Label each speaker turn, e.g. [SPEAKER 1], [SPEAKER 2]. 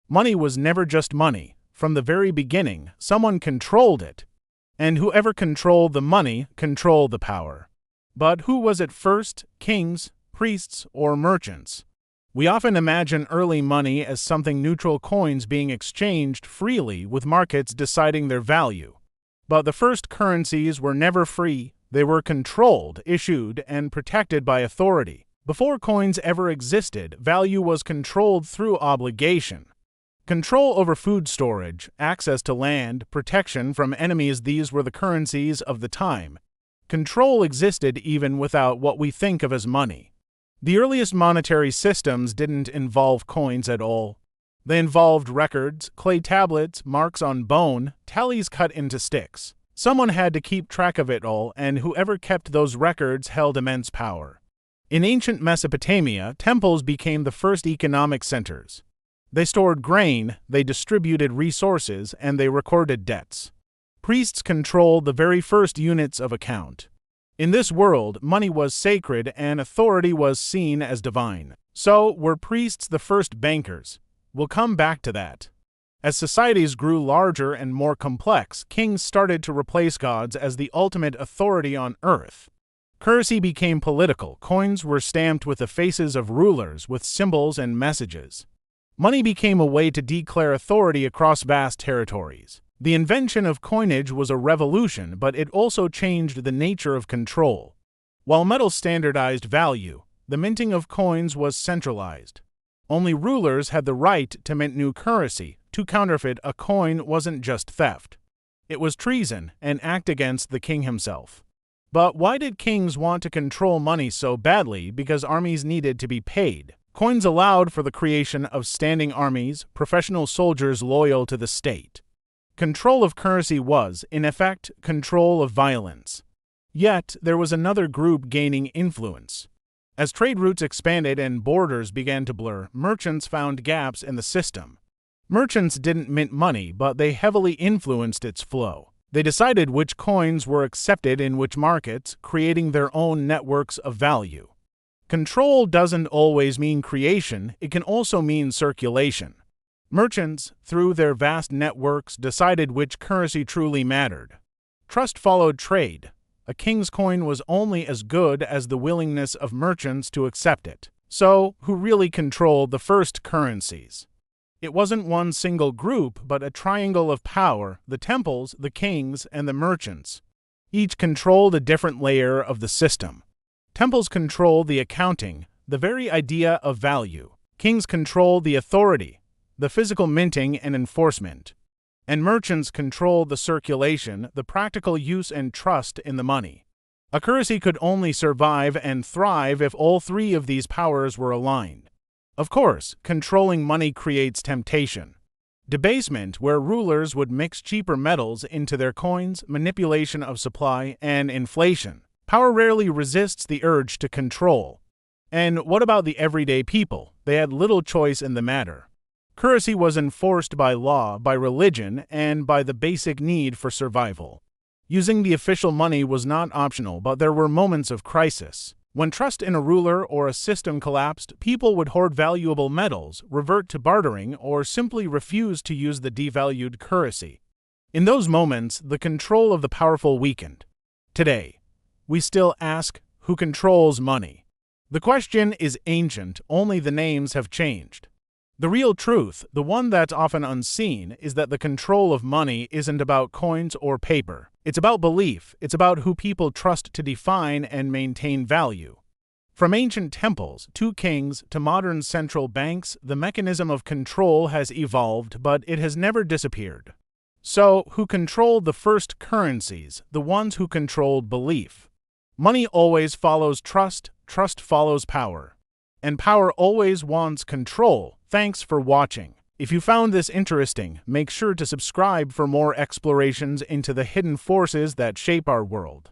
[SPEAKER 1] Money was never just money. From the very beginning, someone controlled it. And whoever controlled the money controlled the power. But who was it first? Kings, priests, or merchants? We often imagine early money as something neutral, coins being exchanged freely with markets deciding their value. But the first currencies were never free. They were controlled, issued, and protected by authority. Before coins ever existed, value was controlled through obligation. Control over food storage, access to land, protection from enemies, these were the currencies of the time. Control existed even without what we think of as money. The earliest monetary systems didn't involve coins at all. They involved records, clay tablets, marks on bone, tallies cut into sticks. Someone had to keep track of it all, and whoever kept those records held immense power. In ancient Mesopotamia, temples became the first economic centers. They stored grain, they distributed resources, and they recorded debts. Priests controlled the very first units of account. In this world, money was sacred and authority was seen as divine. So, were priests the first bankers? We'll come back to that. As societies grew larger and more complex, kings started to replace gods as the ultimate authority on earth. Currency became political. Coins were stamped with the faces of rulers, with symbols and messages. Money became a way to declare authority across vast territories. The invention of coinage was a revolution, but it also changed the nature of control. While metal standardized value, the minting of coins was centralized. Only rulers had the right to mint new currency. To counterfeit a coin wasn't just theft. It was treason, an act against the king himself. But why did kings want to control money so badly? Because armies needed to be paid. Coins allowed for the creation of standing armies, professional soldiers loyal to the state. Control of currency was, in effect, control of violence. Yet, there was another group gaining influence. As trade routes expanded and borders began to blur, merchants found gaps in the system. Merchants didn't mint money, but they heavily influenced its flow. They decided which coins were accepted in which markets, creating their own networks of value. Control doesn't always mean creation, it can also mean circulation. Merchants, through their vast networks, decided which currency truly mattered. Trust followed trade. A king's coin was only as good as the willingness of merchants to accept it. So, who really controlled the first currencies? It wasn't one single group, but a triangle of power: the temples, the kings, and the merchants. Each controlled a different layer of the system. Temples controlled the accounting, the very idea of value. Kings controlled the authority, the physical minting and enforcement. And merchants controlled the circulation, the practical use and trust in the money. A currency could only survive and thrive if all three of these powers were aligned. Of course, controlling money creates temptation. Debasement, where rulers would mix cheaper metals into their coins, manipulation of supply, and inflation. Power rarely resists the urge to control. And what about the everyday people? They had little choice in the matter. Currency was enforced by law, by religion, and by the basic need for survival. Using the official money was not optional, but there were moments of crisis. When trust in a ruler or a system collapsed, people would hoard valuable metals, revert to bartering, or simply refuse to use the devalued currency. In those moments, the control of the powerful weakened. Today, we still ask, who controls money? The question is ancient, only the names have changed. The real truth, the one that's often unseen, is that the control of money isn't about coins or paper. It's about belief. It's about who people trust to define and maintain value. From ancient temples to kings to modern central banks, the mechanism of control has evolved, but it has never disappeared. So, who controlled the first currencies? The ones who controlled belief. Money always follows trust, trust follows power. And power always wants control. Thanks for watching. If you found this interesting, make sure to subscribe for more explorations into the hidden forces that shape our world.